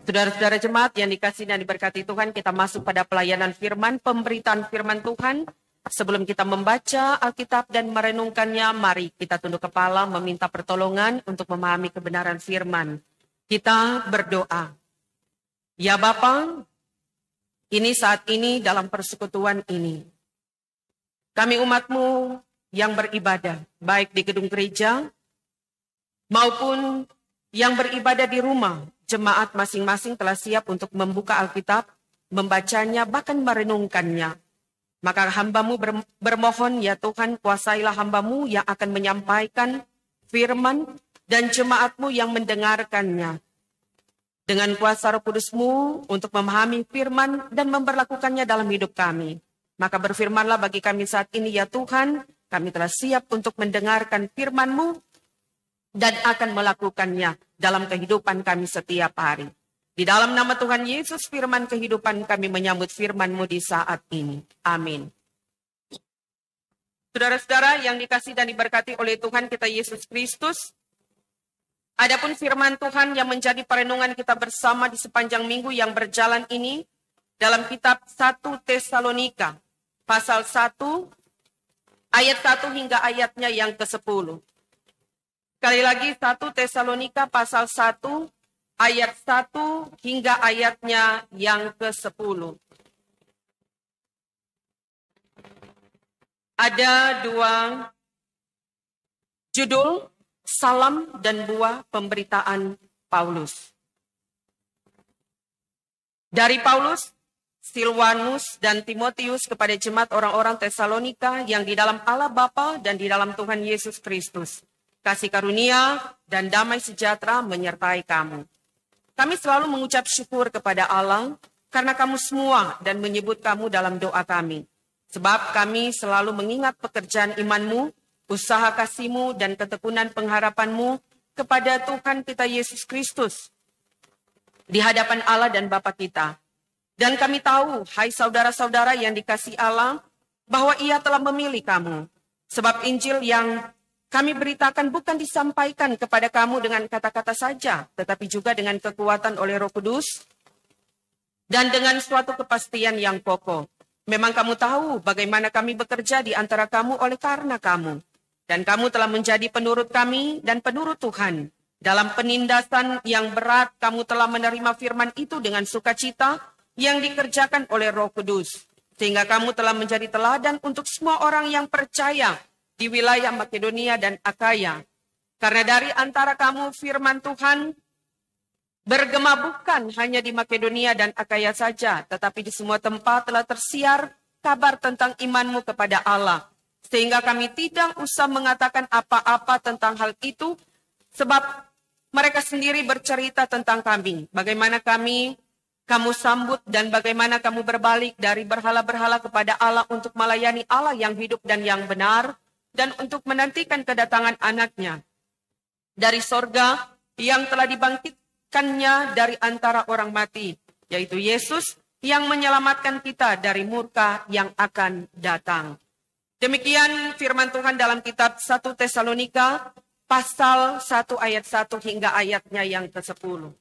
Saudara-saudara jemaat yang dikasihi dan diberkati Tuhan, kita masuk pada pelayanan firman, pemberitaan firman Tuhan. Sebelum kita membaca Alkitab dan merenungkannya, mari kita tunduk kepala meminta pertolongan untuk memahami kebenaran firman. Kita berdoa. Ya Bapa, ini saat ini dalam persekutuan ini, kami umat-Mu yang beribadah, baik di gedung gereja maupun yang beribadah di rumah, jemaat masing-masing telah siap untuk membuka Alkitab, membacanya, bahkan merenungkannya. Maka hamba-Mu bermohon, ya Tuhan, kuasailah hamba-Mu yang akan menyampaikan firman dan jemaat-Mu yang mendengarkannya. Dengan kuasa Roh Kudus-Mu untuk memahami firman dan memperlakukannya dalam hidup kami. Maka berfirmanlah bagi kami saat ini, ya Tuhan, kami telah siap untuk mendengarkan firman-Mu dan akan melakukannya dalam kehidupan kami setiap hari. Di dalam nama Tuhan Yesus, firman kehidupan kami menyambut firman-Mu di saat ini. Amin. Saudara-saudara yang dikasihi dan diberkati oleh Tuhan kita Yesus Kristus, adapun firman Tuhan yang menjadi perenungan kita bersama di sepanjang minggu yang berjalan ini, dalam kitab 1 Tesalonika, pasal 1, ayat 1 hingga ayatnya yang ke-10. Sekali lagi 1 Tesalonika pasal 1 ayat 1 hingga ayatnya yang ke-10. Ada dua judul, salam dan buah pemberitaan Paulus. Dari Paulus, Silwanus dan Timotius kepada jemaat orang-orang Tesalonika yang di dalam Allah Bapa dan di dalam Tuhan Yesus Kristus. Kasih karunia dan damai sejahtera menyertai kamu. Kami selalu mengucap syukur kepada Allah karena kamu semua dan menyebut kamu dalam doa kami. Sebab kami selalu mengingat pekerjaan imanmu, usaha kasihmu dan ketekunan pengharapanmu kepada Tuhan kita Yesus Kristus di hadapan Allah dan Bapa kita. Dan kami tahu, hai saudara-saudara yang dikasihi Allah, bahwa Ia telah memilih kamu. Sebab Injil yang kami beritakan bukan disampaikan kepada kamu dengan kata-kata saja, tetapi juga dengan kekuatan oleh Roh Kudus dan dengan suatu kepastian yang kokoh. Memang kamu tahu bagaimana kami bekerja di antara kamu oleh karena kamu. Dan kamu telah menjadi penurut kami dan penurut Tuhan. Dalam penindasan yang berat, kamu telah menerima firman itu dengan sukacita yang dikerjakan oleh Roh Kudus. Sehingga kamu telah menjadi teladan untuk semua orang yang percaya di wilayah Makedonia dan Akaya. Karena dari antara kamu firman Tuhan bergema bukan hanya di Makedonia dan Akaya saja, tetapi di semua tempat telah tersiar kabar tentang imanmu kepada Allah. Sehingga kami tidak usah mengatakan apa-apa tentang hal itu, sebab mereka sendiri bercerita tentang kami, bagaimana kamu sambut dan bagaimana kamu berbalik dari berhala-berhala kepada Allah untuk melayani Allah yang hidup dan yang benar, dan untuk menantikan kedatangan anaknya dari sorga yang telah dibangkitkannya dari antara orang mati, yaitu Yesus yang menyelamatkan kita dari murka yang akan datang. Demikian firman Tuhan dalam kitab 1 Tesalonika pasal 1 ayat 1 hingga ayatnya yang ke-10.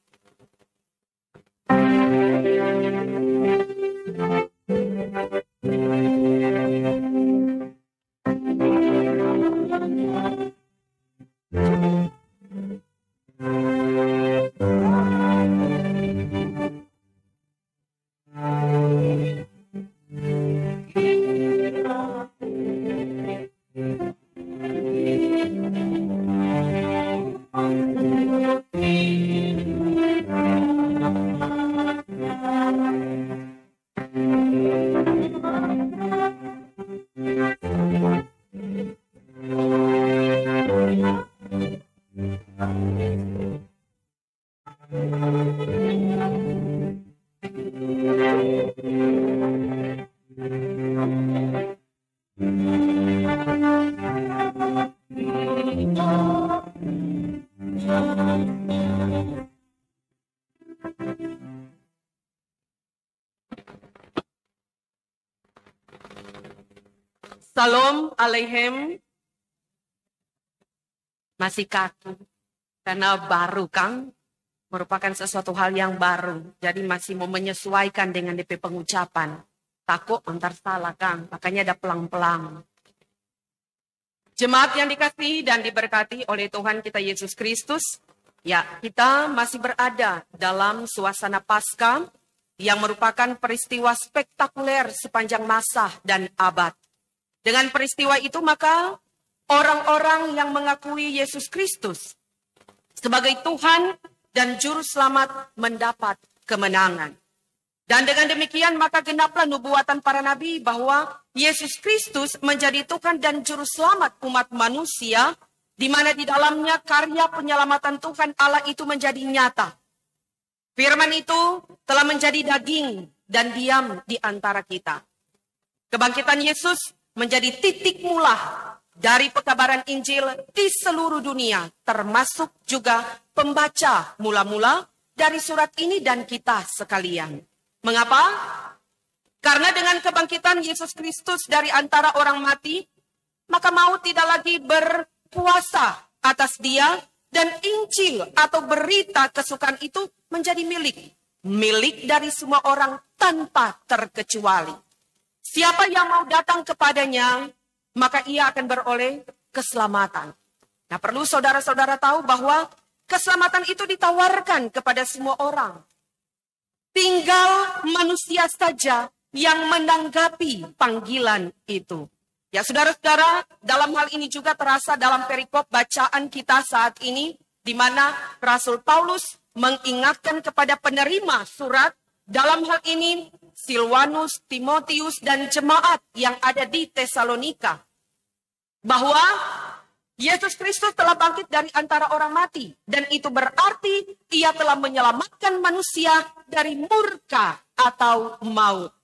Shalom Aleichem. Masih kaku karena baru Kang merupakan sesuatu hal yang baru. Jadi masih mau menyesuaikan dengan DP pengucapan. Takut antar salah Kang, makanya ada pelang-pelang. Jemaat yang dikasihi dan diberkati oleh Tuhan kita Yesus Kristus, ya kita masih berada dalam suasana Paskah yang merupakan peristiwa spektakuler sepanjang masa dan abad. Dengan peristiwa itu maka orang-orang yang mengakui Yesus Kristus sebagai Tuhan dan Juru Selamat mendapat kemenangan. Dan dengan demikian maka genaplah nubuatan para nabi bahwa Yesus Kristus menjadi Tuhan dan Juru Selamat umat manusia, di mana di dalamnya karya penyelamatan Tuhan Allah itu menjadi nyata. Firman itu telah menjadi daging dan diam di antara kita. Kebangkitan Yesus menjadi titik mula dari pekabaran Injil di seluruh dunia, termasuk juga pembaca mula-mula dari surat ini dan kita sekalian. Mengapa? Karena dengan kebangkitan Yesus Kristus dari antara orang mati, maka maut tidak lagi berkuasa atas dia, dan Injil atau berita kesukaan itu menjadi milik dari semua orang tanpa terkecuali. Siapa yang mau datang kepadanya, maka ia akan beroleh keselamatan. Nah, perlu saudara-saudara tahu bahwa keselamatan itu ditawarkan kepada semua orang. Tinggal manusia saja yang menanggapi panggilan itu. Ya saudara-saudara, dalam hal ini juga terasa dalam perikop bacaan kita saat ini, di mana Rasul Paulus mengingatkan kepada penerima surat, dalam hal ini Silwanus, Timotius, dan jemaat yang ada di Tesalonika, bahwa Yesus Kristus telah bangkit dari antara orang mati, dan itu berarti ia telah menyelamatkan manusia dari murka atau maut.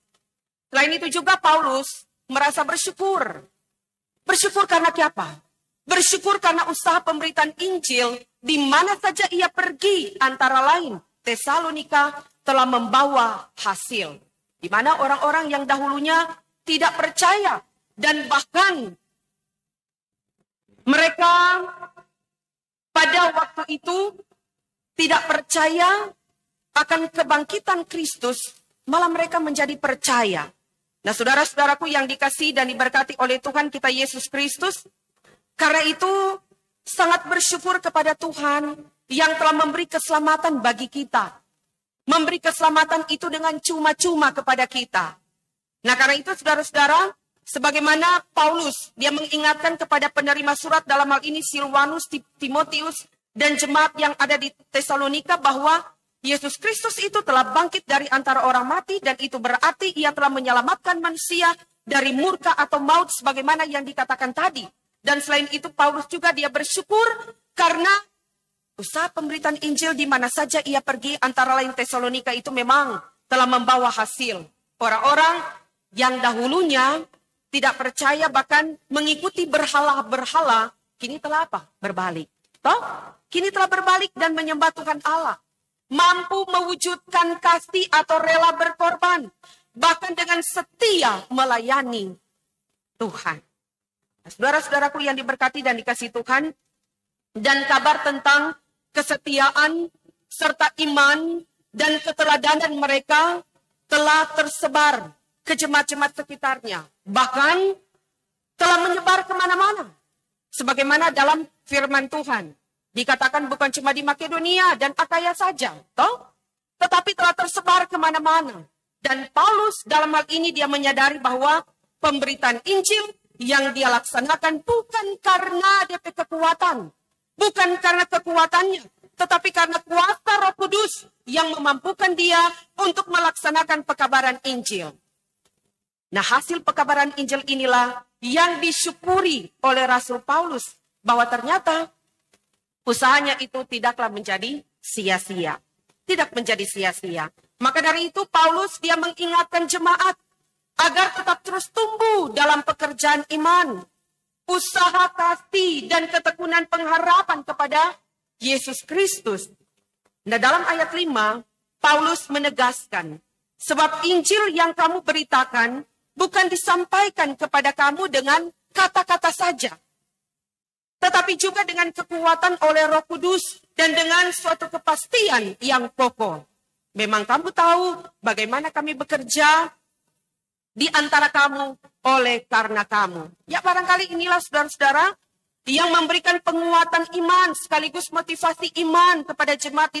Selain itu juga Paulus merasa bersyukur. Bersyukur karena apa? Bersyukur karena usaha pemberitaan Injil di mana saja ia pergi, antara lain Tesalonika, telah membawa hasil. Di mana orang-orang yang dahulunya tidak percaya dan bahkan mereka pada waktu itu tidak percaya akan kebangkitan Kristus, malah mereka menjadi percaya. Nah, saudara-saudaraku yang dikasihi dan diberkati oleh Tuhan kita Yesus Kristus, karena itu sangat bersyukur kepada Tuhan yang telah memberi keselamatan bagi kita. Memberi keselamatan itu dengan cuma-cuma kepada kita. Nah, karena itu saudara-saudara, sebagaimana Paulus, dia mengingatkan kepada penerima surat, dalam hal ini Silwanus, Timotius, dan jemaat yang ada di Tesalonika, bahwa Yesus Kristus itu telah bangkit dari antara orang mati, dan itu berarti ia telah menyelamatkan manusia dari murka atau maut sebagaimana yang dikatakan tadi. Dan selain itu Paulus juga dia bersyukur karena usaha pemberitaan Injil di mana saja ia pergi, antara lain Tesalonika, itu memang telah membawa hasil. Orang-orang yang dahulunya tidak percaya bahkan mengikuti berhala-berhala, kini telah apa? Berbalik. Toh? Kini telah berbalik dan menyembah Tuhan Allah. Mampu mewujudkan kasih atau rela berkorban, bahkan dengan setia melayani Tuhan. Saudara-saudaraku yang diberkati dan dikasihi Tuhan, dan kabar tentang kesetiaan serta iman dan keteladanan mereka telah tersebar ke jemaat-jemaat sekitarnya, bahkan telah menyebar kemana-mana. Sebagaimana dalam firman Tuhan dikatakan bukan cuma di Makedonia dan Akaya saja, toh? Tetapi telah tersebar kemana-mana. Dan Paulus dalam hal ini dia menyadari bahwa pemberitaan Injil yang dia laksanakan bukan karena DP kekuatan, bukan karena kekuatannya, tetapi karena kuasa Roh Kudus yang memampukan dia untuk melaksanakan pekabaran Injil. Nah, hasil pekabaran Injil inilah yang disyukuri oleh Rasul Paulus, bahwa ternyata usahanya itu tidaklah menjadi sia-sia. Tidak menjadi sia-sia. Maka dari itu Paulus dia mengingatkan jemaat agar tetap terus tumbuh dalam pekerjaan iman, usaha kasih dan ketekunan pengharapan kepada Yesus Kristus. Nah, dalam ayat 5, Paulus menegaskan, sebab Injil yang kamu beritakan bukan disampaikan kepada kamu dengan kata-kata saja, tetapi juga dengan kekuatan oleh Roh Kudus dan dengan suatu kepastian yang kokoh. Memang kamu tahu bagaimana kami bekerja di antara kamu oleh karena kamu. Ya, barangkali inilah saudara-saudara yang memberikan penguatan iman sekaligus motivasi iman kepada jemaat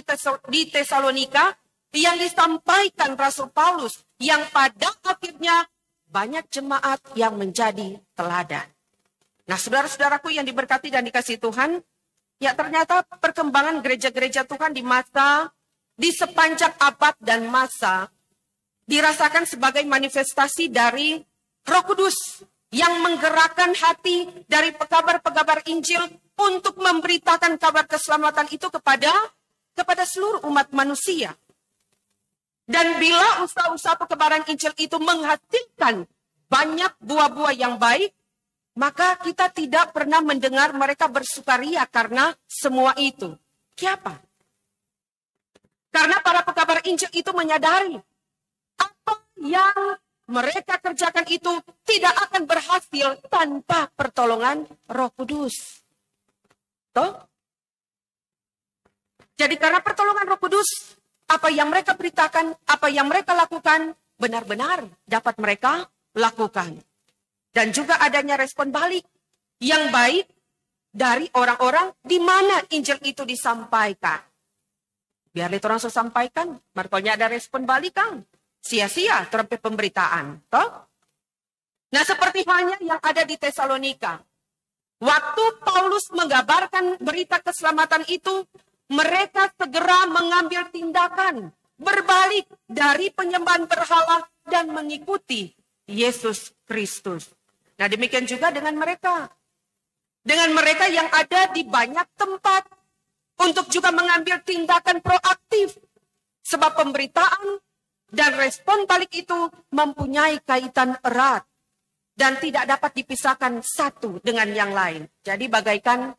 di Tesalonika yang disampaikan Rasul Paulus, yang pada akhirnya banyak jemaat yang menjadi teladan. Nah, saudara-saudaraku yang diberkati dan dikasihi Tuhan, ya ternyata perkembangan gereja-gereja Tuhan di sepanjang abad dan masa dirasakan sebagai manifestasi dari Roh Kudus yang menggerakkan hati dari pekabar-pekabar Injil untuk memberitakan kabar keselamatan itu kepada seluruh umat manusia. Dan bila usaha-usaha pekebaran Injil itu menghasilkan banyak buah-buah yang baik, maka kita tidak pernah mendengar mereka bersukaria karena semua itu. Kenapa? Karena para pekabar Injil itu menyadari apa yang mereka kerjakan itu tidak akan berhasil tanpa pertolongan Roh Kudus. Toh? Jadi karena pertolongan Roh Kudus, apa yang mereka beritakan, apa yang mereka lakukan, benar-benar dapat mereka lakukan. Dan juga adanya respon balik yang baik dari orang-orang di mana Injil itu disampaikan. Biar lihat orang sampaikan, markonya ada respon balik, Kang. Sia-sia terhadap pemberitaan. Toh? Nah, seperti halnya yang ada di Tesalonika. Waktu Paulus mengabarkan berita keselamatan itu, mereka segera mengambil tindakan berbalik dari penyembahan berhala dan mengikuti Yesus Kristus. Nah, demikian juga dengan mereka. Dengan mereka yang ada di banyak tempat untuk juga mengambil tindakan proaktif. Sebab pemberitaan dan respon balik itu mempunyai kaitan erat dan tidak dapat dipisahkan satu dengan yang lain. Jadi bagaikan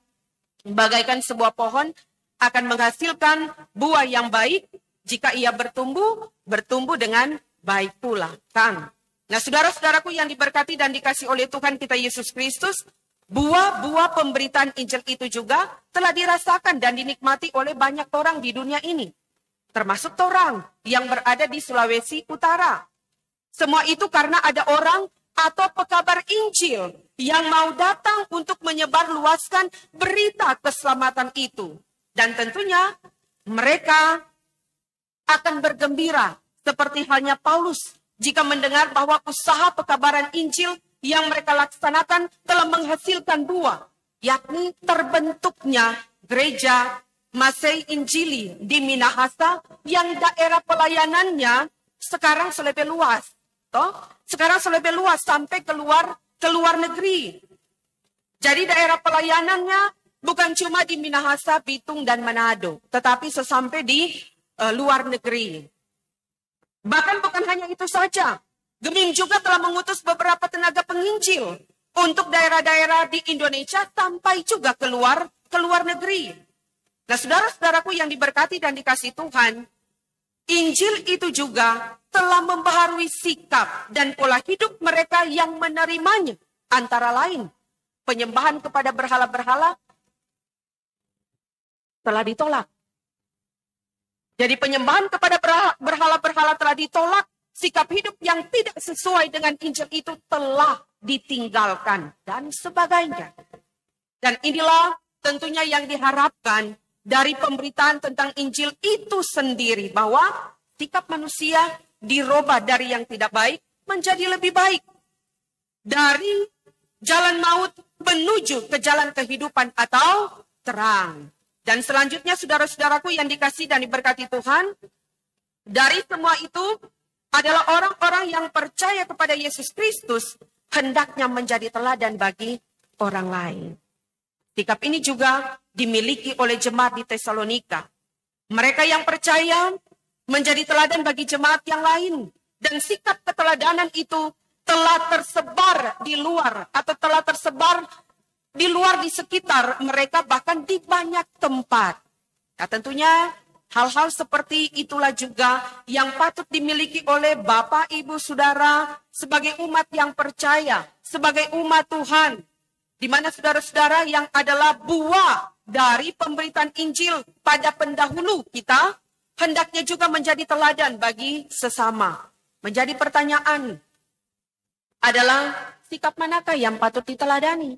sebuah pohon akan menghasilkan buah yang baik jika ia bertumbuh dengan baik pula, Kang. Nah, saudara-saudaraku yang diberkati dan dikasih oleh Tuhan kita Yesus Kristus, buah-buah pemberitaan Injil itu juga telah dirasakan dan dinikmati oleh banyak orang di dunia ini. Termasuk orang yang berada di Sulawesi Utara. Semua itu karena ada orang atau pekabar Injil yang mau datang untuk menyebarluaskan berita keselamatan itu. Dan tentunya mereka akan bergembira seperti halnya Paulus jika mendengar bahwa usaha pekabaran Injil yang mereka laksanakan telah menghasilkan buah, yakni terbentuknya gereja Masei Injili di Minahasa yang daerah pelayanannya sekarang lebih luas. Sekarang lebih luas sampai keluar negeri. Jadi daerah pelayanannya bukan cuma di Minahasa, Bitung, dan Manado, tetapi sesampai di luar negeri. Bahkan bukan hanya itu saja. Geming juga telah mengutus beberapa tenaga penginjil untuk daerah-daerah di Indonesia sampai juga keluar negeri. Nah, saudara-saudaraku yang diberkati dan dikasih Tuhan, Injil itu juga telah membaharui sikap dan pola hidup mereka yang menerimanya. Antara lain, penyembahan kepada berhala-berhala telah ditolak. Jadi penyembahan kepada berhala-berhala telah ditolak, sikap hidup yang tidak sesuai dengan Injil itu telah ditinggalkan, dan sebagainya. Dan inilah tentunya yang diharapkan dari pemberitaan tentang Injil itu sendiri, bahwa sikap manusia dirubah dari yang tidak baik menjadi lebih baik. Dari jalan maut menuju ke jalan kehidupan atau terang. Dan selanjutnya saudara-saudaraku yang dikasih dan diberkati Tuhan, dari semua itu adalah orang-orang yang percaya kepada Yesus Kristus hendaknya menjadi teladan bagi orang lain. Sikap ini juga dimiliki oleh jemaat di Tesalonika. Mereka yang percaya menjadi teladan bagi jemaat yang lain. Dan sikap keteladanan itu telah tersebar di luar atau telah tersebar di luar di sekitar mereka, bahkan di banyak tempat. Nah, tentunya hal-hal seperti itulah juga yang patut dimiliki oleh Bapak, Ibu, Saudara sebagai umat yang percaya, sebagai umat Tuhan. di mana saudara-saudara yang adalah buah dari pemberitaan Injil pada pendahulu kita, hendaknya juga menjadi teladan bagi sesama. Menjadi pertanyaan adalah sikap manakah yang patut diteladani?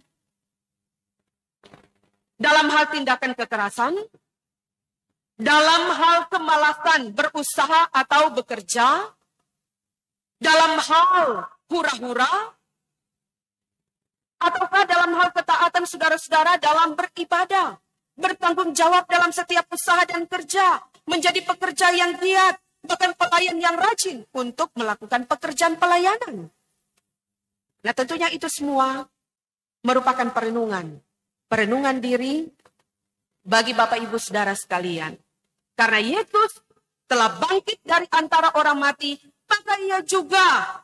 Dalam hal tindakan kekerasan, dalam hal kemalasan berusaha atau bekerja, dalam hal hura-hura, ataukah dalam hal ketaatan saudara-saudara dalam beribadah, bertanggung jawab dalam setiap usaha dan kerja, menjadi pekerja yang giat, bahkan pelayan yang rajin untuk melakukan pekerjaan pelayanan. Nah, tentunya itu semua merupakan perenungan diri bagi Bapak Ibu Saudara sekalian. Karena Yesus telah bangkit dari antara orang mati, maka Ia juga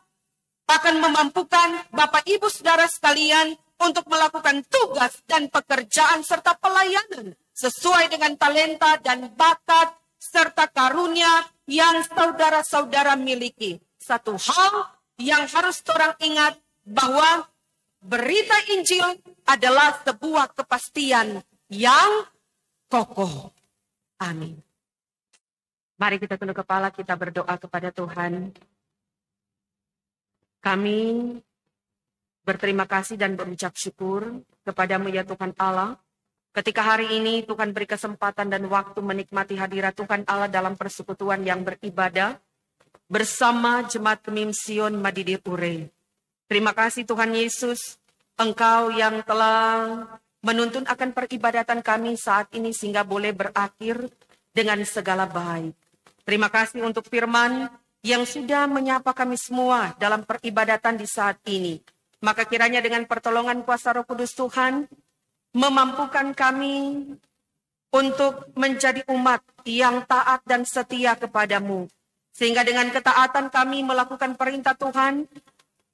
akan memampukan Bapak Ibu Saudara sekalian untuk melakukan tugas dan pekerjaan serta pelayanan sesuai dengan talenta dan bakat serta karunia yang saudara-saudara miliki. Satu hal yang harus orang ingat bahwa berita Injil adalah sebuah kepastian yang kokoh. Amin. Mari kita tunduk kepala, kita berdoa kepada Tuhan. Kami berterima kasih dan berucap syukur kepadamu ya Tuhan Allah. Ketika hari ini Tuhan beri kesempatan dan waktu menikmati hadirat Tuhan Allah dalam persekutuan yang beribadah bersama Jemaat Kemim Sion Madidir Ure. Terima kasih Tuhan Yesus, Engkau yang telah menuntun akan peribadatan kami saat ini sehingga boleh berakhir dengan segala baik. Terima kasih untuk firman yang sudah menyapa kami semua dalam peribadatan di saat ini. Maka kiranya dengan pertolongan kuasa Roh Kudus Tuhan, memampukan kami untuk menjadi umat yang taat dan setia kepadamu. Sehingga dengan ketaatan kami melakukan perintah Tuhan,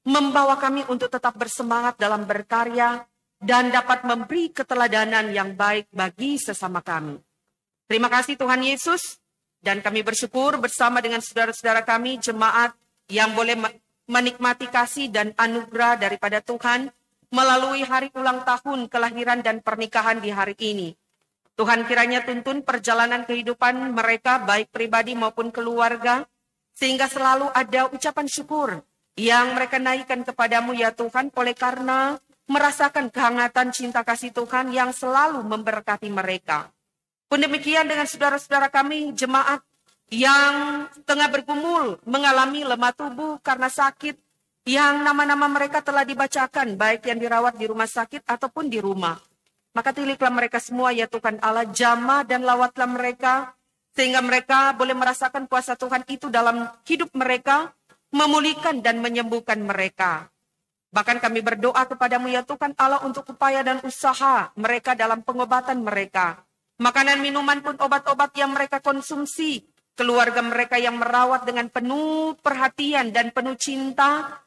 membawa kami untuk tetap bersemangat dalam berkarya, dan dapat memberi keteladanan yang baik bagi sesama kami. Terima kasih Tuhan Yesus. Dan kami bersyukur bersama dengan saudara-saudara kami, jemaat yang boleh menikmati kasih dan anugerah daripada Tuhan melalui hari ulang tahun kelahiran dan pernikahan di hari ini. Tuhan kiranya tuntun perjalanan kehidupan mereka baik pribadi maupun keluarga, sehingga selalu ada ucapan syukur yang mereka naikkan kepadamu ya Tuhan, oleh karena merasakan kehangatan cinta kasih Tuhan yang selalu memberkati mereka. Pun demikian dengan saudara-saudara kami, jemaat yang tengah bergumul, mengalami lemah tubuh karena sakit, yang nama-nama mereka telah dibacakan, baik yang dirawat di rumah sakit ataupun di rumah. Maka tiliklah mereka semua ya Tuhan Allah, jamah dan lawatlah mereka, sehingga mereka boleh merasakan kuasa Tuhan itu dalam hidup mereka, memulihkan dan menyembuhkan mereka. Bahkan kami berdoa kepadamu ya Tuhan Allah untuk upaya dan usaha mereka dalam pengobatan mereka. Makanan, minuman pun obat-obat yang mereka konsumsi. Keluarga mereka yang merawat dengan penuh perhatian dan penuh cinta.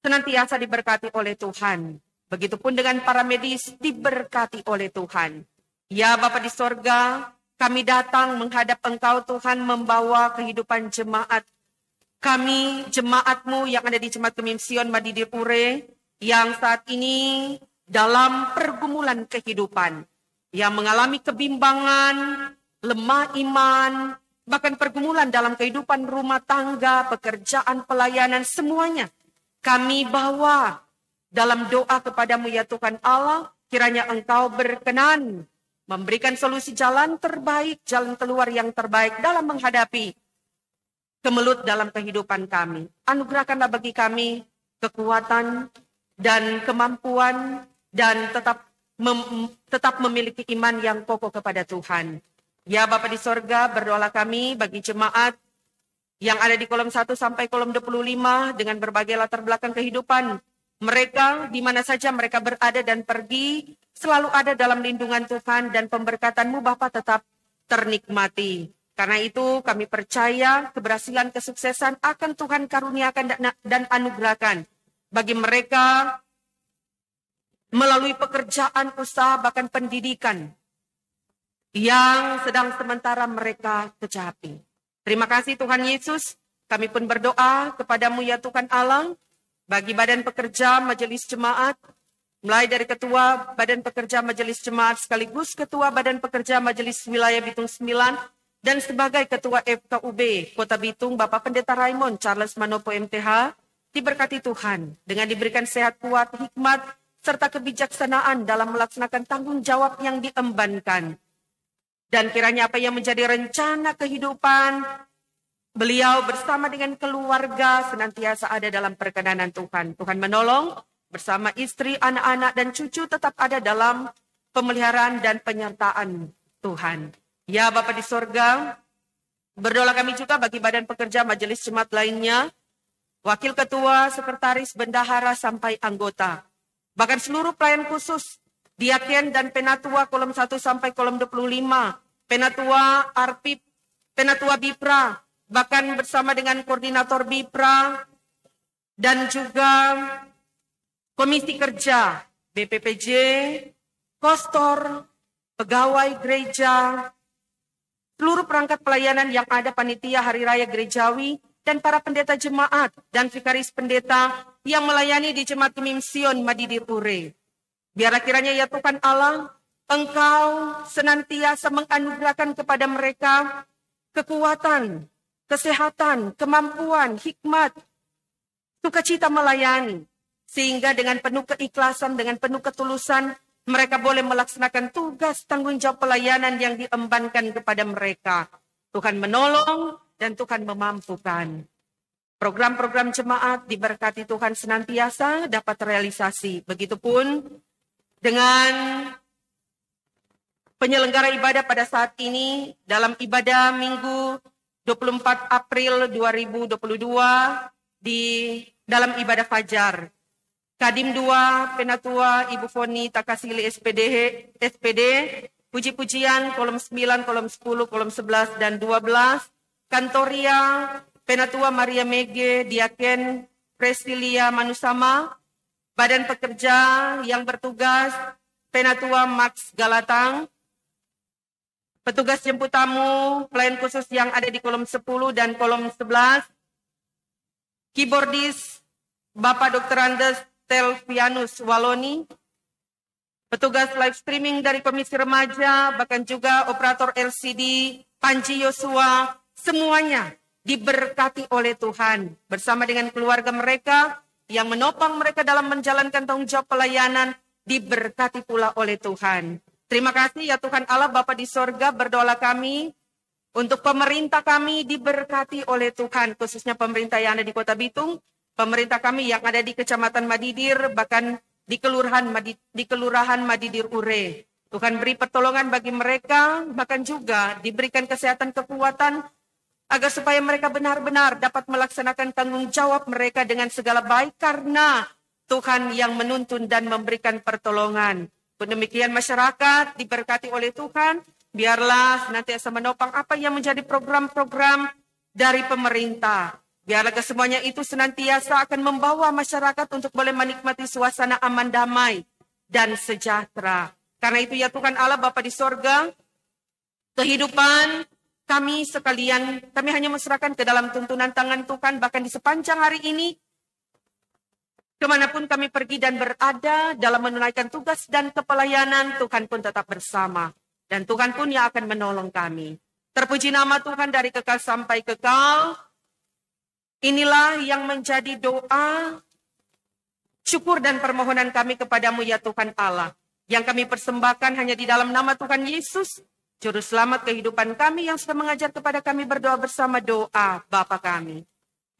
Senantiasa diberkati oleh Tuhan. Begitupun dengan para medis diberkati oleh Tuhan. Ya Bapa di sorga, kami datang menghadap Engkau Tuhan membawa kehidupan jemaat. Kami jemaat-Mu yang ada di Jemaat Kemim Sion Madidir Ure. Yang saat ini dalam pergumulan kehidupan. Yang mengalami kebimbangan, lemah iman, bahkan pergumulan dalam kehidupan rumah tangga, pekerjaan, pelayanan, semuanya. Kami bawa dalam doa kepadamu ya Tuhan Allah, kiranya Engkau berkenan memberikan solusi jalan terbaik, jalan keluar yang terbaik dalam menghadapi kemelut dalam kehidupan kami. Anugerahkanlah bagi kami kekuatan dan kemampuan dan tetap memiliki iman yang kokoh kepada Tuhan. Ya Bapa di sorga, berdoa kami bagi jemaat yang ada di kolom 1 sampai kolom 25 dengan berbagai latar belakang kehidupan. Mereka di mana saja mereka berada dan pergi, selalu ada dalam lindungan Tuhan dan pemberkatan-Mu Bapa tetap ternikmati. Karena itu kami percaya keberhasilan kesuksesan akan Tuhan karuniakan dan anugerahkan bagi mereka melalui pekerjaan, usaha, bahkan pendidikan yang sedang sementara mereka kecapi. Terima kasih Tuhan Yesus, kami pun berdoa kepadamu ya Tuhan Allah, bagi badan pekerja majelis jemaat mulai dari Ketua Badan Pekerja Majelis Jemaat sekaligus Ketua Badan Pekerja Majelis Wilayah Bitung 9 dan sebagai Ketua FKUB Kota Bitung Bapak Pendeta Raymond Charles Manopo MTH, diberkati Tuhan dengan diberikan sehat kuat, hikmat, serta kebijaksanaan dalam melaksanakan tanggung jawab yang diembankan. Dan kiranya apa yang menjadi rencana kehidupan beliau bersama dengan keluarga senantiasa ada dalam perkenanan Tuhan. Tuhan menolong bersama istri, anak-anak, dan cucu tetap ada dalam pemeliharaan dan penyertaan Tuhan. Ya Bapa di sorga, berdoa kami juga bagi badan pekerja majelis jemaat lainnya, wakil ketua, sekretaris, bendahara, sampai anggota. Bahkan seluruh pelayan khusus, diaken dan penatua kolom 1 sampai kolom 25, penatua Arpip, penatua Bipra, bahkan bersama dengan koordinator Bipra, dan juga Komisi Kerja, BPPJ, Kostor, pegawai gereja, seluruh perangkat pelayanan yang ada panitia Hari Raya Gerejawi, dan para pendeta jemaat dan vikaris pendeta yang melayani di Jemaat Kemim Sion Madidir Ure. Biarlah kiranya ya Tuhan Allah, Engkau senantiasa menganugerahkan kepada mereka kekuatan, kesehatan, kemampuan, hikmat, sukacita melayani, sehingga dengan penuh keikhlasan, dengan penuh ketulusan, mereka boleh melaksanakan tugas tanggung jawab pelayanan yang diembankan kepada mereka. Tuhan menolong dan Tuhan memampukan. Program-program jemaat diberkati Tuhan senantiasa dapat terrealisasi. Begitupun dengan penyelenggara ibadah pada saat ini dalam ibadah Minggu 24 April 2022 di dalam ibadah Fajar. Kadim 2, Penatua Ibu Foni Takasili SPD, puji-pujian kolom 9, kolom 10, kolom 11, dan 12. Kantoria, Penatua Maria Mege, Diaken Presilia Manusama. Badan Pekerja yang bertugas, Penatua Max Galatang. Petugas jemput tamu, pelayan khusus yang ada di kolom 10 dan kolom 11. Keyboardis, Bapak Dr. Andes Telvianus Waloni, petugas live streaming dari Komisi Remaja, bahkan juga operator LCD, Panji Yosua, semuanya diberkati oleh Tuhan. Bersama dengan keluarga mereka yang menopang mereka dalam menjalankan tanggung jawab pelayanan, diberkati pula oleh Tuhan. Terima kasih ya Tuhan Allah Bapa di sorga, berdoa kami untuk pemerintah kami diberkati oleh Tuhan, khususnya pemerintah yang ada di Kota Bitung, pemerintah kami yang ada di Kecamatan Madidir, bahkan di Kelurahan Madidir Ure. Tuhan beri pertolongan bagi mereka, bahkan juga diberikan kesehatan kekuatan, agar supaya mereka benar-benar dapat melaksanakan tanggung jawab mereka dengan segala baik, karena Tuhan yang menuntun dan memberikan pertolongan. Demikian masyarakat diberkati oleh Tuhan, biarlah senantiasa menopang apa yang menjadi program-program dari pemerintah. Biarlah kesemuanya itu senantiasa akan membawa masyarakat untuk boleh menikmati suasana aman, damai, dan sejahtera. Karena itu ya Tuhan Allah Bapa di sorga, kehidupan kami sekalian, kami hanya menyerahkan ke dalam tuntunan tangan Tuhan, bahkan di sepanjang hari ini, kemanapun kami pergi dan berada dalam menunaikan tugas dan kepelayanan, Tuhan pun tetap bersama. Dan Tuhan pun yang akan menolong kami. Terpuji nama Tuhan dari kekal sampai kekal. Inilah yang menjadi doa, syukur dan permohonan kami kepadamu ya Tuhan Allah. Yang kami persembahkan hanya di dalam nama Tuhan Yesus, Juru Selamat kehidupan kami yang sudah mengajar kepada kami berdoa bersama doa Bapa kami.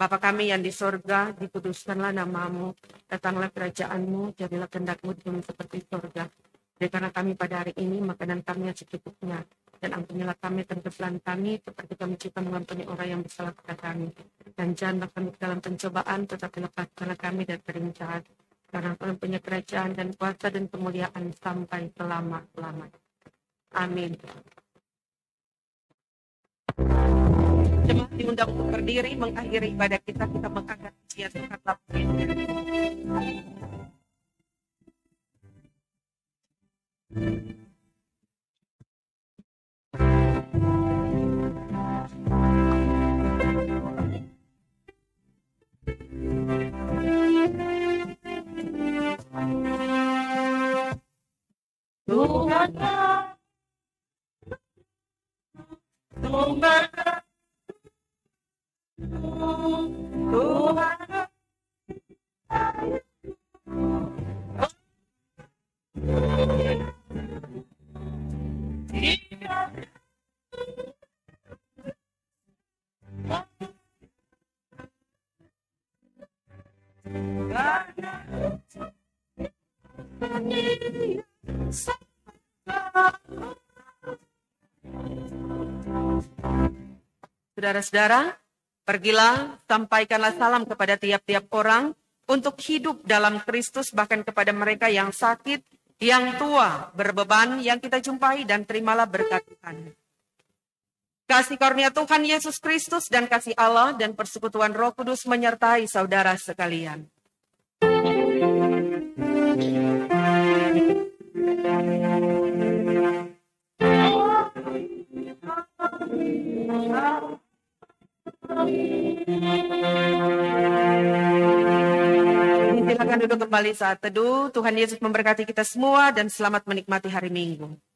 Bapa kami yang di sorga, dikuduskanlah namamu, datanglah kerajaanmu, jadilah kehendakmu di bumi seperti sorga. Berikanlah kami pada hari ini makanan kami yang secukupnya, dan ampunilah kami akan kesalahan kami, seperti kami juga mengampuni orang yang bersalah kepada kami. Dan janganlah kami ke dalam pencobaan, tetapi lepaskanlah kami dari yang jahat. Karena Engkau punya kerajaan dan kuasa dan kemuliaan sampai selama-lamanya. Amin. Jemaat diundang untuk berdiri mengakhiri ibadah kita mengangkat pujian Tuhan Lampir. Tuhan. Saudara-saudara, pergilah, sampaikanlah salam kepada tiap-tiap orang untuk hidup dalam Kristus, bahkan kepada mereka yang sakit, yang tua, berbeban, yang kita jumpai, dan terimalah berkat Tuhan. Kasih karunia Tuhan Yesus Kristus dan kasih Allah dan persekutuan Roh Kudus menyertai saudara sekalian. Silakan duduk kembali saat teduh. Tuhan Yesus memberkati kita semua dan selamat menikmati hari Minggu.